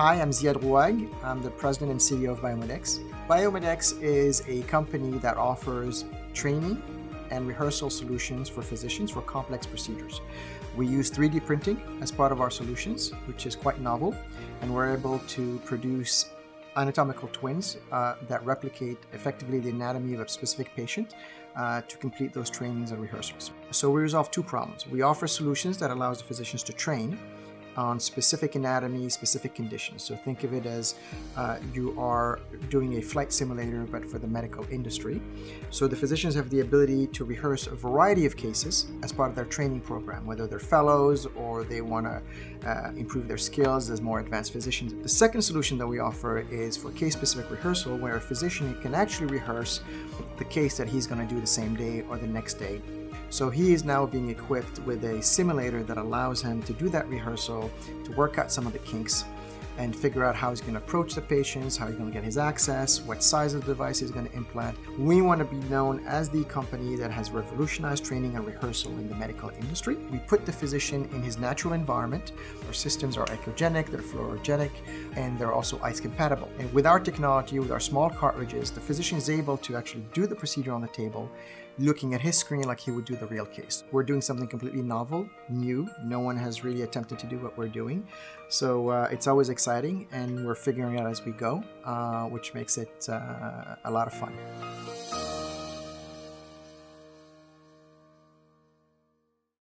Hi, I'm Ziad Rouag. I'm the president and CEO of Biomedex. Biomedex is a company that offers training and rehearsal solutions for physicians for complex procedures. We use 3D printing as part of our solutions, which is quite novel, and we're able to produce anatomical twins that replicate effectively the anatomy of a specific patient to complete those trainings and rehearsals. So we resolve two problems. We offer solutions that allows the physicians to train on specific anatomy, specific conditions. So think of it as you are doing a flight simulator, but for the medical industry. So the physicians have the ability to rehearse a variety of cases as part of their training program, whether they're fellows or they want to improve their skills as more advanced physicians. The second solution that we offer is for case-specific rehearsal, where a physician can actually rehearse the case that he's going to do the same day or the next day. So he is now being equipped with a simulator that allows him to do that rehearsal, to work out some of the kinks and figure out how he's going to approach the patients, how he's going to get his access, what size of device he's going to implant. We want to be known as the company that has revolutionized training and rehearsal in the medical industry. We put the physician in his natural environment. Our systems are echogenic, they're fluorogenic, and they're also ice compatible. And with our technology, with our small cartridges, the physician is able to actually do the procedure on the table, looking at his screen like he would do the real case. We're doing something completely novel, new. No one has really attempted to do what we're doing. So it's always exciting, and we're figuring out as we go, which makes it a lot of fun.